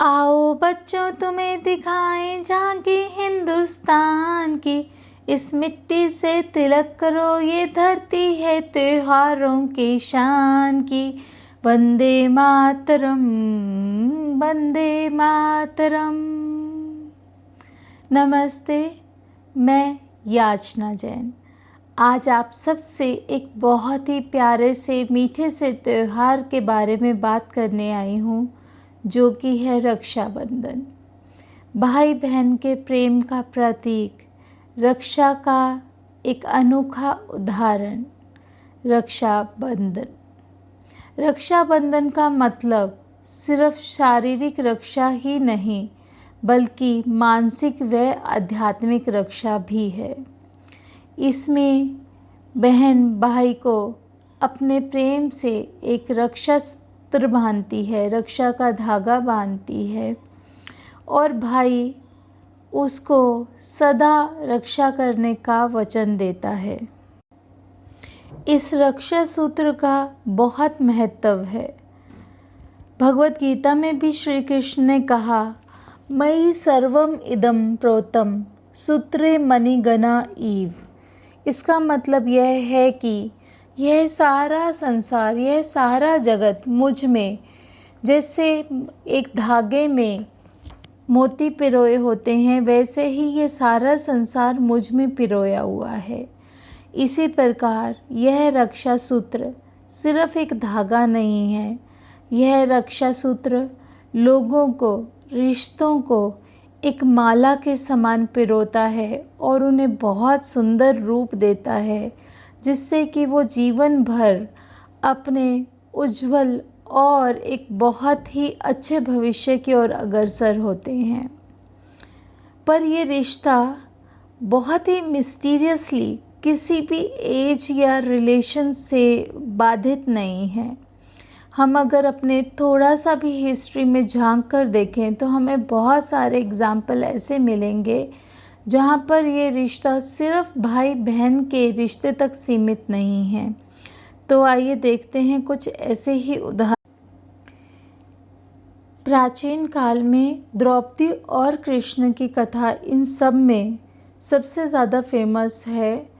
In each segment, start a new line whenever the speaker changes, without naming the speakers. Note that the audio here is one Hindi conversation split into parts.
आओ बच्चों तुम्हें दिखाएं झांकी हिंदुस्तान की। इस मिट्टी से तिलक करो, ये धरती है त्योहारों की शान की। वंदे मातरम, वंदे मातरम। नमस्ते, मैं याचना जैन आज आप सबसे एक बहुत ही प्यारे से मीठे से त्योहार के बारे में बात करने आई हूँ, जो कि है रक्षाबंधन। भाई बहन के प्रेम का प्रतीक, रक्षा का एक अनोखा उदाहरण रक्षाबंधन। रक्षाबंधन का मतलब सिर्फ शारीरिक रक्षा ही नहीं, बल्कि मानसिक व आध्यात्मिक रक्षा भी है। इसमें बहन भाई को अपने प्रेम से एक रक्षा सूत्र बांधती है, रक्षा का धागा बांधती है, और भाई उसको सदा रक्षा करने का वचन देता है। इस रक्षा सूत्र का बहुत महत्व है। भगवत गीता में भी श्री कृष्ण ने कहा, मयि सर्वम इदं प्रोतम सूत्रे मणिगणा इव। इसका मतलब यह है कि यह सारा संसार, यह सारा जगत मुझ में जैसे एक धागे में मोती पिरोए होते हैं, वैसे ही ये सारा संसार मुझ में पिरोया हुआ है। इसी प्रकार यह रक्षा सूत्र सिर्फ एक धागा नहीं है, यह रक्षा सूत्र लोगों को, रिश्तों को एक माला के समान पिरोता है और उन्हें बहुत सुंदर रूप देता है, जिससे कि वो जीवन भर अपने उज्जवल और एक बहुत ही अच्छे भविष्य की ओर अग्रसर होते हैं। पर ये रिश्ता बहुत ही मिस्टीरियसली किसी भी एज या रिलेशन से बाधित नहीं है। हम अगर अपने थोड़ा सा भी हिस्ट्री में झांक कर देखें तो हमें बहुत सारे एग्जाम्पल ऐसे मिलेंगे जहाँ पर ये रिश्ता सिर्फ भाई बहन के रिश्ते तक सीमित नहीं है। तो आइए देखते हैं कुछ ऐसे ही उदाहरण। प्राचीन काल में द्रौपदी और कृष्ण की कथा इन सब में सबसे ज़्यादा फेमस है।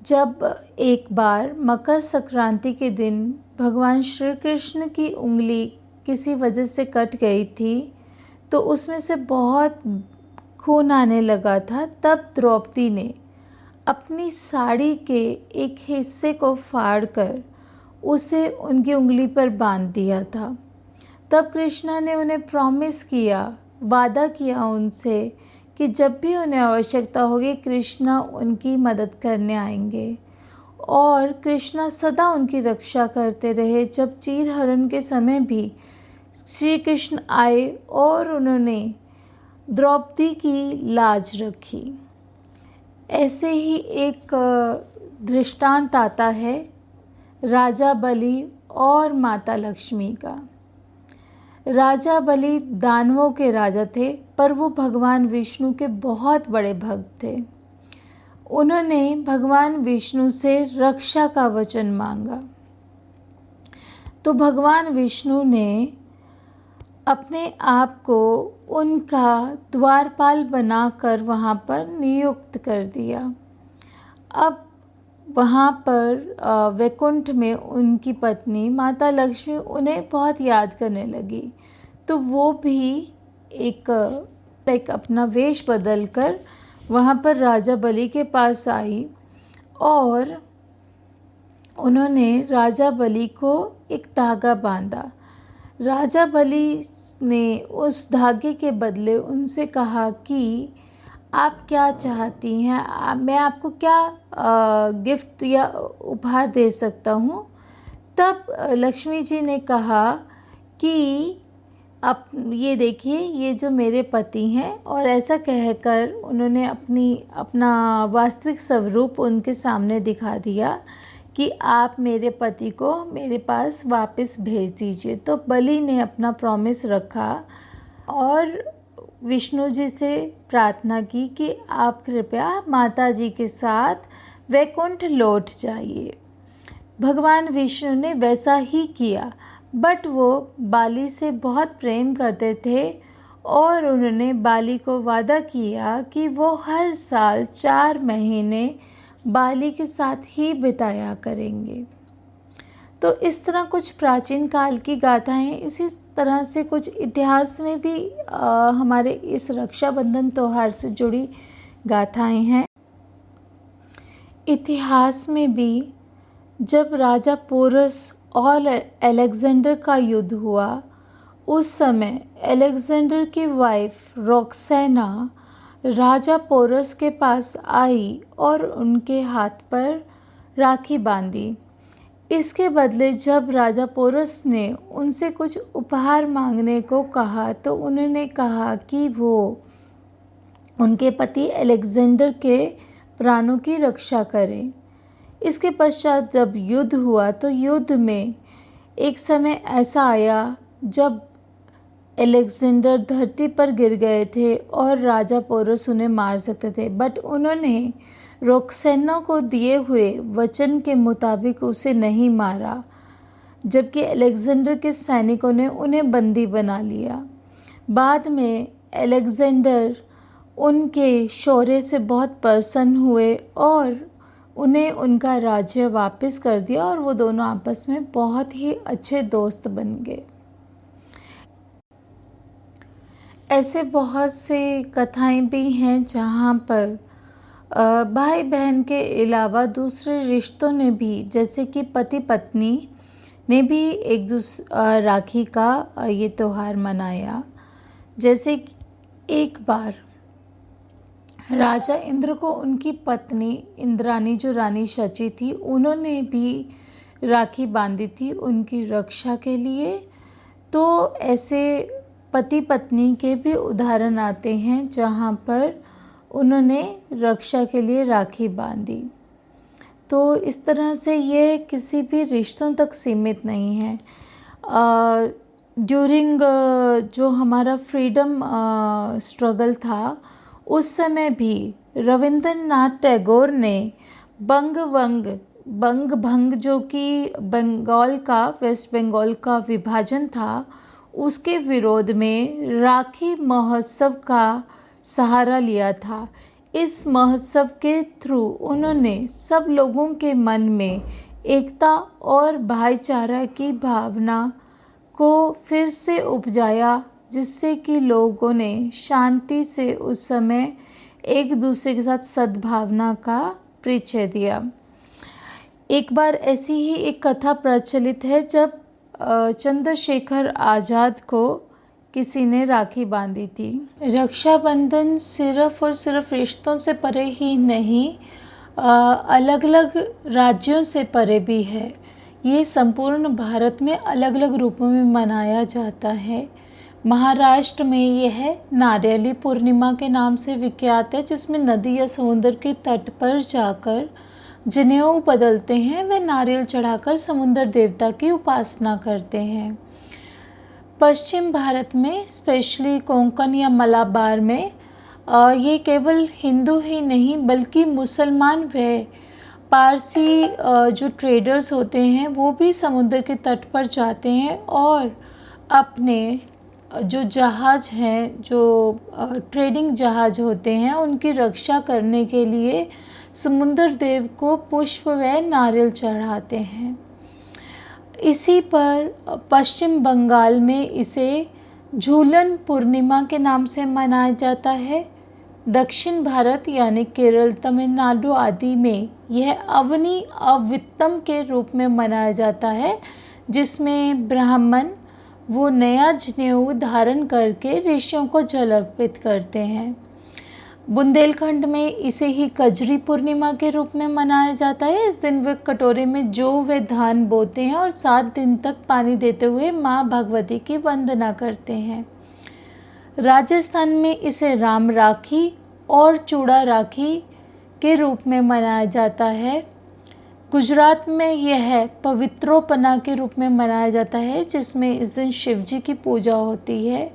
जब एक बार मकर संक्रांति के दिन भगवान श्री कृष्ण की उंगली किसी वजह से कट गई थी, तो उसमें से बहुत खून आने लगा था। तब द्रौपदी ने अपनी साड़ी के एक हिस्से को फाड़कर उसे उनकी उंगली पर बांध दिया था। तब कृष्णा ने उन्हें प्रॉमिस किया, वादा किया उनसे कि जब भी उन्हें आवश्यकता होगी कृष्णा उनकी मदद करने आएंगे, और कृष्णा सदा उनकी रक्षा करते रहे। जब चीरहरण के समय भी श्री कृष्ण आए और उन्होंने द्रौपदी की लाज रखी। ऐसे ही एक दृष्टांत आता है राजा बलि और माता लक्ष्मी का। राजा बलि दानवों के राजा थे, पर वो भगवान विष्णु के बहुत बड़े भक्त थे। उन्होंने भगवान विष्णु से रक्षा का वचन मांगा, तो भगवान विष्णु ने अपने आप को उनका द्वारपाल बनाकर वहाँ पर नियुक्त कर दिया। अब वहाँ पर वैकुंठ में उनकी पत्नी माता लक्ष्मी उन्हें बहुत याद करने लगी, तो वो भी एक अपना वेश बदलकर वहाँ पर राजा बलि के पास आई, और उन्होंने राजा बलि को एक धागा बांधा। राजा बलि ने उस धागे के बदले उनसे कहा कि आप क्या चाहती हैं, मैं आपको क्या गिफ्ट या उपहार दे सकता हूँ। तब लक्ष्मी जी ने कहा कि अब ये देखिए, ये जो मेरे पति हैं, और ऐसा कहकर उन्होंने अपना वास्तविक स्वरूप उनके सामने दिखा दिया कि आप मेरे पति को मेरे पास वापस भेज दीजिए। तो बलि ने अपना प्रॉमिस रखा और विष्णु जी से प्रार्थना की कि आप कृपया माता जी के साथ वैकुंठ लौट जाइए। भगवान विष्णु ने वैसा ही किया, बट वो बाली से बहुत प्रेम करते थे और उन्होंने बाली को वादा किया कि वो हर साल 4 महीने बाली के साथ ही बिताया करेंगे। तो इस तरह कुछ प्राचीन काल की गाथाएं, इसी तरह से कुछ इतिहास में भी हमारे इस रक्षाबंधन त्यौहार से जुड़ी गाथाएं हैं। इतिहास में भी जब राजा पोरस और अलेक्जेंडर का युद्ध हुआ, उस समय अलेक्जेंडर की वाइफ रॉक्सेना राजा पोरस के पास आई और उनके हाथ पर राखी बांधी। इसके बदले जब राजा पोरस ने उनसे कुछ उपहार मांगने को कहा तो उन्होंने कहा कि वो उनके पति अलेक्जेंडर के प्राणों की रक्षा करें। इसके पश्चात जब युद्ध हुआ तो युद्ध में एक समय ऐसा आया जब अलेक्जेंडर धरती पर गिर गए थे और राजा पोरस उन्हें मार सकते थे, बट उन्होंने रॉक्सेना को दिए हुए वचन के मुताबिक उसे नहीं मारा, जबकि अलेक्जेंडर के सैनिकों ने उन्हें बंदी बना लिया। बाद में अलेक्जेंडर उनके शौर्य से बहुत प्रसन्न हुए और उन्हें उनका राज्य वापस कर दिया और वो दोनों आपस में बहुत ही अच्छे दोस्त बन गए। ऐसे बहुत से कथाएं भी हैं जहाँ पर भाई बहन के अलावा दूसरे रिश्तों ने भी, जैसे कि पति पत्नी ने भी राखी का ये त्यौहार मनाया। जैसे कि एक बार राजा इंद्र को उनकी पत्नी इंद्रानी, जो रानी शची थी, उन्होंने भी राखी बांधी थी उनकी रक्षा के लिए। तो ऐसे पति पत्नी के भी उदाहरण आते हैं जहाँ पर उन्होंने रक्षा के लिए राखी बांधी। तो इस तरह से ये किसी भी रिश्तों तक सीमित नहीं है। ड्यूरिंग जो हमारा फ्रीडम स्ट्रगल था, उस समय भी रविंद्रनाथ टैगोर ने बंग भंग जो कि बंगाल का, वेस्ट बंगाल का विभाजन था, उसके विरोध में राखी महोत्सव का सहारा लिया था। इस महोत्सव के थ्रू उन्होंने सब लोगों के मन में एकता और भाईचारा की भावना को फिर से उपजाया, जिससे कि लोगों ने शांति से उस समय एक दूसरे के साथ सद्भावना का परिचय दिया। एक बार ऐसी ही एक कथा प्रचलित है जब चंद्रशेखर आज़ाद को किसी ने राखी बांधी थी। रक्षाबंधन सिर्फ और सिर्फ रिश्तों से परे ही नहीं, अलग अलग राज्यों से परे भी है। ये संपूर्ण भारत में अलग अलग रूपों में मनाया जाता है। महाराष्ट्र में यह नारियली पूर्णिमा के नाम से विख्यात है, जिसमें नदी या समुद्र के तट पर जाकर जनेऊ बदलते हैं, वे नारियल चढ़ाकर समुद्र देवता की उपासना करते हैं। पश्चिम भारत में, स्पेशली कोंकण या मलाबार में, ये केवल हिंदू ही नहीं बल्कि मुसलमान व पारसी जो ट्रेडर्स होते हैं वो भी समुद्र के तट पर जाते हैं और अपने जो जहाज़ हैं, जो ट्रेडिंग जहाज़ होते हैं, उनकी रक्षा करने के लिए समुद्र देव को पुष्प व नारियल चढ़ाते हैं। इसी पर पश्चिम बंगाल में इसे झूलन पूर्णिमा के नाम से मनाया जाता है। दक्षिण भारत यानी केरल, तमिलनाडु आदि में यह अवनी अवित्तम के रूप में मनाया जाता है, जिसमें ब्राह्मण वो नया जनेऊ धारण करके ऋषियों को जल अर्पित करते हैं। बुंदेलखंड में इसे ही कजरी पूर्णिमा के रूप में मनाया जाता है। इस दिन वे कटोरे में जौ व धान बोते हैं और 7 दिन तक पानी देते हुए माँ भगवती की वंदना करते हैं। राजस्थान में इसे राम राखी और चूड़ा राखी के रूप में मनाया जाता है। गुजरात में यह पवित्रोपना के रूप में मनाया जाता है, जिसमें इस दिन शिव जी की पूजा होती है।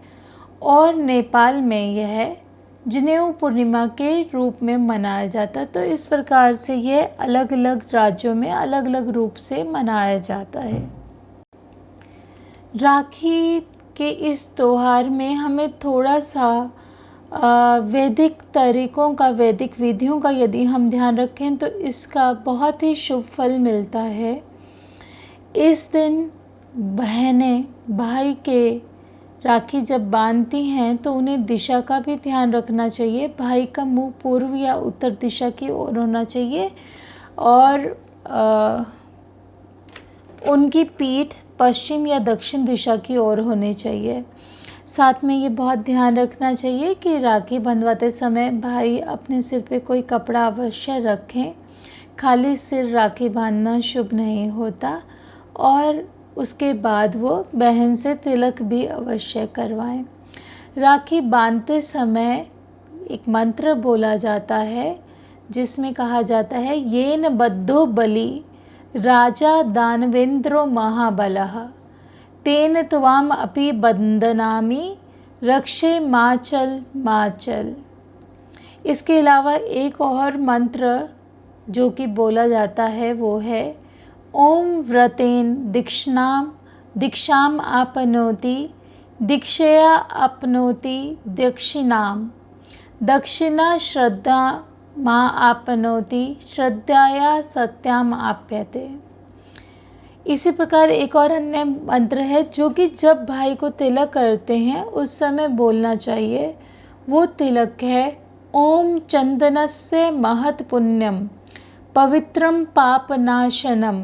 और नेपाल में यह जनेऊ पूर्णिमा के रूप में मनाया जाता है। तो इस प्रकार से यह अलग अलग राज्यों में अलग अलग रूप से मनाया जाता है। राखी कि इस त्योहार में हमें थोड़ा सा वैदिक तरीक़ों का, वैदिक विधियों का यदि हम ध्यान रखें तो इसका बहुत ही शुभ फल मिलता है। इस दिन बहनें भाई के राखी जब बांधती हैं तो उन्हें दिशा का भी ध्यान रखना चाहिए। भाई का मुंह पूर्व या उत्तर दिशा की ओर होना चाहिए और उनकी पीठ पश्चिम या दक्षिण दिशा की ओर होनी चाहिए। साथ में ये बहुत ध्यान रखना चाहिए कि राखी बंधवाते समय भाई अपने सिर पे कोई कपड़ा अवश्य रखें। खाली सिर राखी बांधना शुभ नहीं होता और उसके बाद वो बहन से तिलक भी अवश्य करवाएं। राखी बांधते समय एक मंत्र बोला जाता है जिसमें कहा जाता है, येन बद्धो बलि राजा दानवेंद्रो महाबलः तेन त्वाम अपि बंदनामि रक्षे माचल माचल। इसके अलावा एक और मंत्र जो कि बोला जाता है वो है, ओम व्रतेन दीक्षाम आपनोति दीक्षया अपनोति दक्षिणाम दक्षिणा श्रद्धा माँ आपनोति श्रद्धाया सत्याम आप्यते। इसी प्रकार एक और अन्य मंत्र है जो कि जब भाई को तिलक करते हैं उस समय बोलना चाहिए। वो तिलक है, ओम चंदनस्य महत् पुण्यम पवित्रम पापनाशनम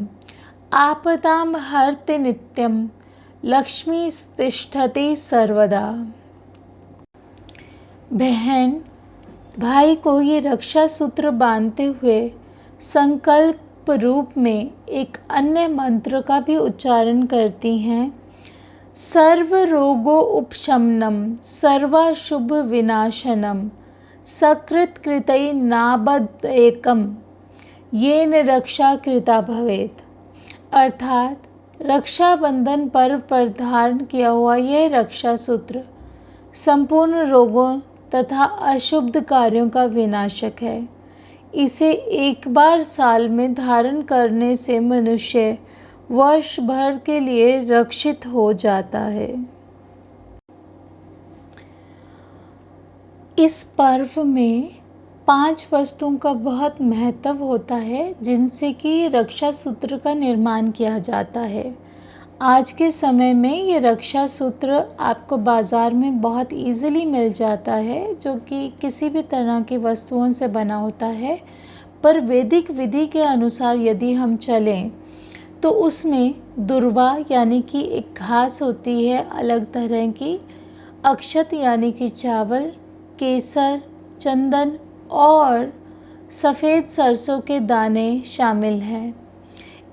आपदाम हरति नित्यम लक्ष्मी तिष्ठति सर्वदा। बहन भाई को ये रक्षा सूत्र बांधते हुए संकल्प रूप में एक अन्य मंत्र का भी उच्चारण करती हैं, सर्व रोगो उपशमनम सर्वाशुभ विनाशनम सकृत कृतै नाबद एकम येन रक्षा कृता भवेत। अर्थात रक्षाबंधन पर्व पर धारण किया हुआ यह रक्षा सूत्र संपूर्ण रोगों तथा अशुभ कार्यों का विनाशक है। इसे एक बार साल में धारण करने से मनुष्य वर्ष भर के लिए रक्षित हो जाता है। इस पर्व में 5 वस्तुओं का बहुत महत्व होता है जिनसे कि रक्षा सूत्र का निर्माण किया जाता है। आज के समय में ये रक्षा सूत्र आपको बाज़ार में बहुत इजीली मिल जाता है जो कि किसी भी तरह की वस्तुओं से बना होता है। पर वैदिक विधि के अनुसार यदि हम चलें तो उसमें दुर्वा यानी कि एक घास होती है अलग तरह की, अक्षत यानी कि चावल, केसर, चंदन और सफ़ेद सरसों के दाने शामिल हैं।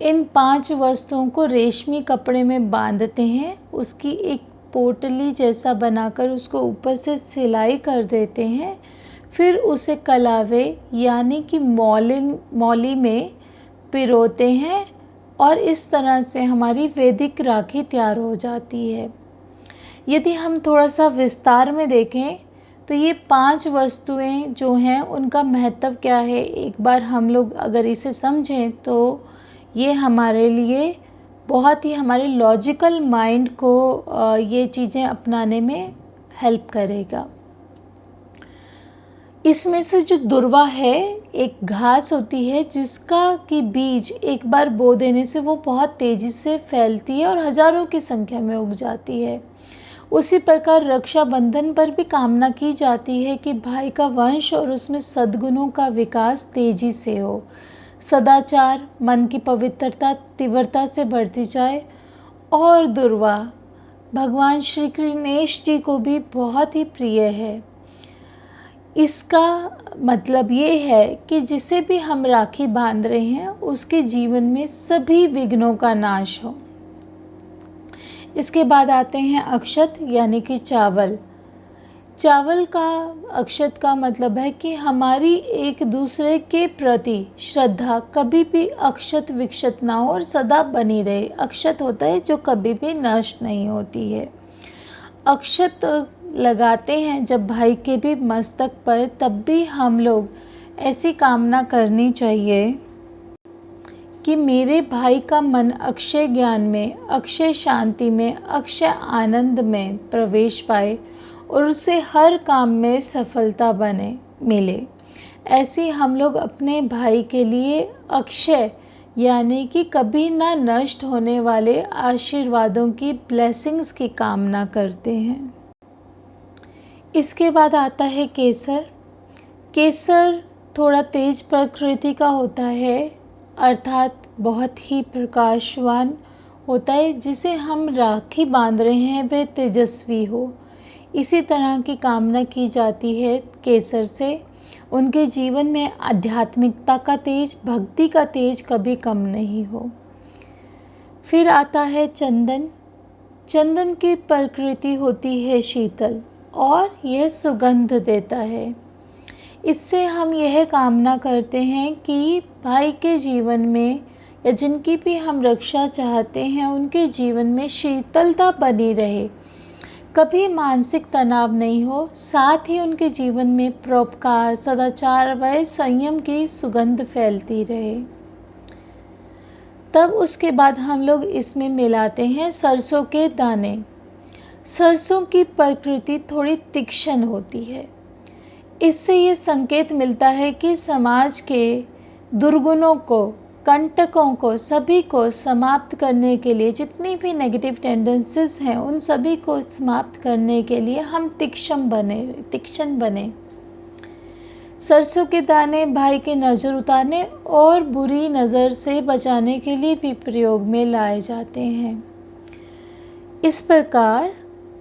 इन 5 वस्तुओं को रेशमी कपड़े में बांधते हैं, उसकी एक पोटली जैसा बनाकर उसको ऊपर से सिलाई कर देते हैं, फिर उसे कलावे यानी कि मौली में पिरोते हैं और इस तरह से हमारी वैदिक राखी तैयार हो जाती है। यदि हम थोड़ा सा विस्तार में देखें तो ये 5 वस्तुएं जो हैं उनका महत्व क्या है, एक बार हम लोग अगर इसे समझें तो ये हमारे लिए बहुत ही हमारे लॉजिकल माइंड को ये चीज़ें अपनाने में हेल्प करेगा। इसमें से जो दुर्वा है एक घास होती है जिसका कि बीज एक बार बो देने से वो बहुत तेज़ी से फैलती है और हज़ारों की संख्या में उग जाती है। उसी प्रकार रक्षाबंधन पर भी कामना की जाती है कि भाई का वंश और उसमें सद्गुणों का विकास तेज़ी से हो, सदाचार, मन की पवित्रता तीव्रता से बढ़ती जाए। और दुर्वा भगवान श्री गणेश जी को भी बहुत ही प्रिय है। इसका मतलब ये है कि जिसे भी हम राखी बांध रहे हैं उसके जीवन में सभी विघ्नों का नाश हो। इसके बाद आते हैं अक्षत यानी कि चावल। चावल का अक्षत का मतलब है कि हमारी एक दूसरे के प्रति श्रद्धा कभी भी अक्षत विक्षत ना हो और सदा बनी रहे। अक्षत होता है जो कभी भी नष्ट नहीं होती है। अक्षत लगाते हैं जब भाई के भी मस्तक पर, तब भी हम लोग ऐसी कामना करनी चाहिए कि मेरे भाई का मन अक्षय ज्ञान में, अक्षय शांति में, अक्षय आनंद में प्रवेश पाए और उसे हर काम में सफलता मिले। ऐसे हम लोग अपने भाई के लिए अक्षय यानी कि कभी ना नष्ट होने वाले आशीर्वादों की, ब्लेसिंग्स की कामना करते हैं। इसके बाद आता है केसर। केसर थोड़ा तेज प्रकृति का होता है, अर्थात बहुत ही प्रकाशवान होता है। जिसे हम राखी बांध रहे हैं वह तेजस्वी हो, इसी तरह की कामना की जाती है केसर से। उनके जीवन में आध्यात्मिकता का तेज, भक्ति का तेज कभी कम नहीं हो। फिर आता है चंदन। चंदन की प्रकृति होती है शीतल और यह सुगंध देता है। इससे हम यह कामना करते हैं कि भाई के जीवन में या जिनकी भी हम रक्षा चाहते हैं उनके जीवन में शीतलता बनी रहे, कभी मानसिक तनाव नहीं हो, साथ ही उनके जीवन में परोपकार, सदाचार व संयम की सुगंध फैलती रहे। तब उसके बाद हम लोग इसमें मिलाते हैं सरसों के दाने। सरसों की प्रकृति थोड़ी तीक्ष्ण होती है। इससे ये संकेत मिलता है कि समाज के दुर्गुणों को, कंटकों को, सभी को समाप्त करने के लिए, जितनी भी नेगेटिव टेंडेंसीज हैं उन सभी को समाप्त करने के लिए हम तीक्ष्ण बने। सरसों के दाने भाई के नज़र उतारने और बुरी नज़र से बचाने के लिए भी प्रयोग में लाए जाते हैं। इस प्रकार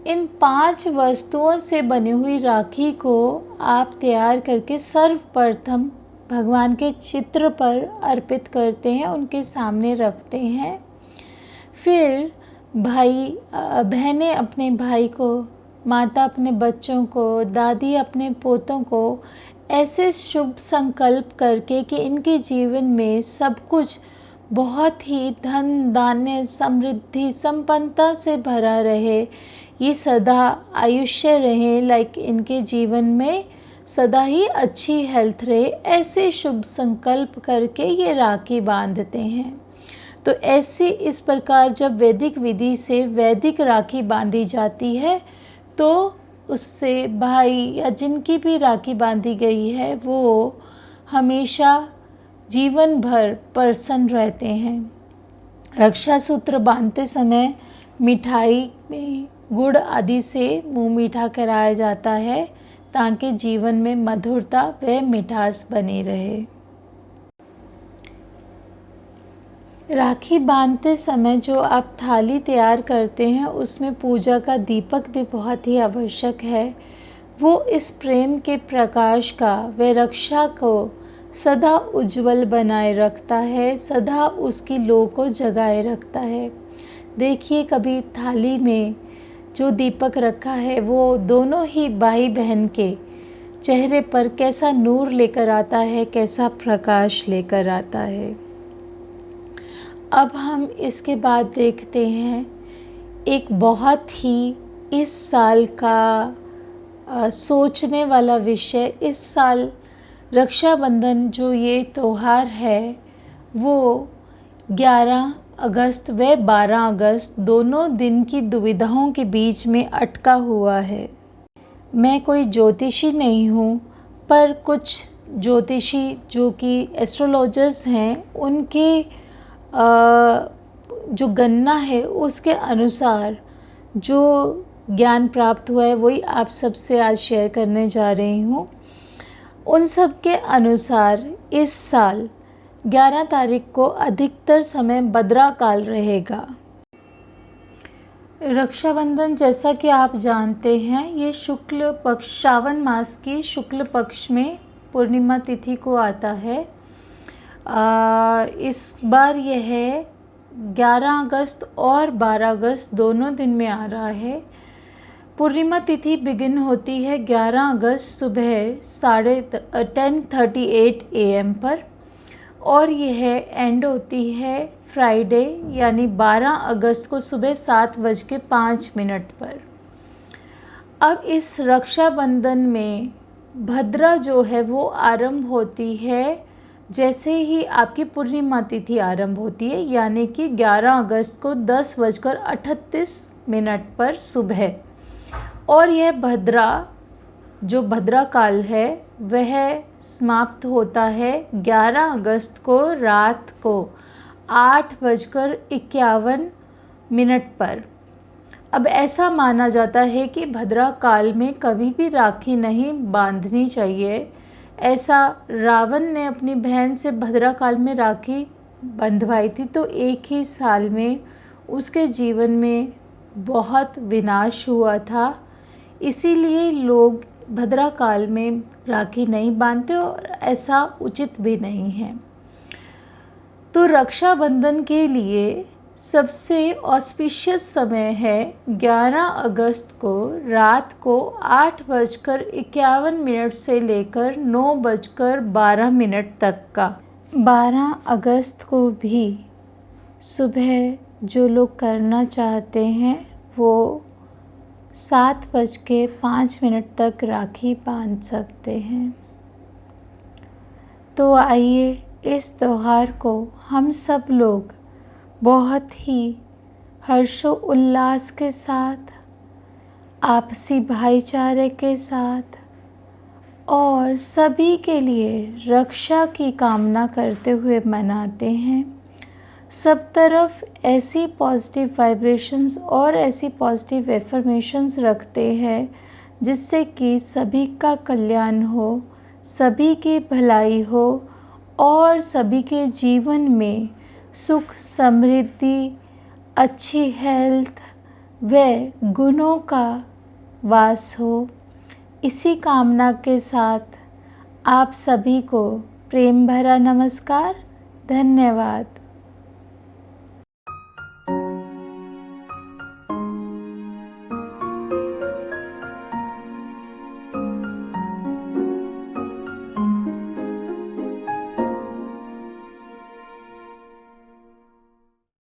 इन 5 वस्तुओं से बनी हुई राखी को आप तैयार करके सर्वप्रथम भगवान के चित्र पर अर्पित करते हैं, उनके सामने रखते हैं। फिर बहनें अपने भाई को, माता अपने बच्चों को, दादी अपने पोतों को ऐसे शुभ संकल्प करके कि इनके जीवन में सब कुछ बहुत ही धन धान्य, समृद्धि, संपन्नता से भरा रहे, ये सदा आयुष्य रहे, इनके जीवन में सदा ही अच्छी हेल्थ रहे, ऐसे शुभ संकल्प करके ये राखी बांधते हैं। तो ऐसे इस प्रकार जब वैदिक विधि से वैदिक राखी बांधी जाती है तो उससे भाई या जिनकी भी राखी बांधी गई है वो हमेशा जीवन भर प्रसन्न रहते हैं। रक्षा सूत्र बांधते समय मिठाई में गुड़ आदि से मुंह मीठा कराया जाता है ताकि जीवन में मधुरता व मिठास बनी रहे। राखी बांधते समय जो आप थाली तैयार करते हैं उसमें पूजा का दीपक भी बहुत ही आवश्यक है। वो इस प्रेम के प्रकाश का व रक्षा को सदा उज्जवल बनाए रखता है, सदा उसकी लौ को जगाए रखता है। देखिए कभी थाली में जो दीपक रखा है वो दोनों ही भाई बहन के चेहरे पर कैसा नूर लेकर आता है, कैसा प्रकाश लेकर आता है। अब हम इसके बाद देखते हैं एक बहुत ही इस साल का सोचने वाला विषय। इस साल रक्षाबंधन जो ये त्यौहार है वो 11 अगस्त व 12 अगस्त दोनों दिन की दुविधाओं के बीच में अटका हुआ है। मैं कोई ज्योतिषी नहीं हूँ, पर कुछ ज्योतिषी जो कि एस्ट्रोलॉजर्स हैं उनके जो गणना है उसके अनुसार जो ज्ञान प्राप्त हुआ है वही आप सबसे आज शेयर करने जा रही हूँ। उन सब के अनुसार इस साल 11 तारीख को अधिकतर समय भद्रा काल रहेगा। रक्षाबंधन जैसा कि आप जानते हैं ये शुक्ल पक्ष, श्रावण मास की शुक्ल पक्ष में पूर्णिमा तिथि को आता है। इस बार यह 11 अगस्त और 12 अगस्त दोनों दिन में आ रहा है। पूर्णिमा तिथि बिगिन होती है 11 अगस्त सुबह 10:38 AM पर और यह एंड होती है फ्राइडे यानी 12 अगस्त को सुबह 7:05 पर। अब इस रक्षाबंधन में भद्रा जो है वो आरंभ होती है जैसे ही आपकी पूर्णिमा तिथि आरंभ होती है, यानी कि 11 अगस्त को 10:38 पर सुबह, और यह जो भद्रा काल है वह समाप्त होता है 11 अगस्त को रात को 8:51 पर। अब ऐसा माना जाता है कि भद्रा काल में कभी भी राखी नहीं बांधनी चाहिए। ऐसा रावण ने अपनी बहन से भद्रा काल में राखी बंधवाई थी, तो एक ही साल में उसके जीवन में बहुत विनाश हुआ था। इसीलिए लोग भद्रा काल में राखी नहीं बांधते और ऐसा उचित भी नहीं है। तो रक्षाबंधन के लिए सबसे ऑस्पिशियस समय है 11 अगस्त को रात को 8:51 से लेकर 9:12 तक का। 12 अगस्त को भी सुबह जो लोग करना चाहते हैं वो 7:05 तक राखी बांध सकते हैं। तो आइए इस त्यौहार को हम सब लोग बहुत ही हर्षोल्लास के साथ, आपसी भाईचारे के साथ और सभी के लिए रक्षा की कामना करते हुए मनाते हैं। सब तरफ ऐसी पॉजिटिव वाइब्रेशंस और ऐसी पॉजिटिव एफर्मेशंस रखते हैं जिससे कि सभी का कल्याण हो, सभी की भलाई हो और सभी के जीवन में सुख, समृद्धि, अच्छी हेल्थ व गुणों का वास हो। इसी कामना के साथ आप सभी को प्रेम भरा नमस्कार। धन्यवाद।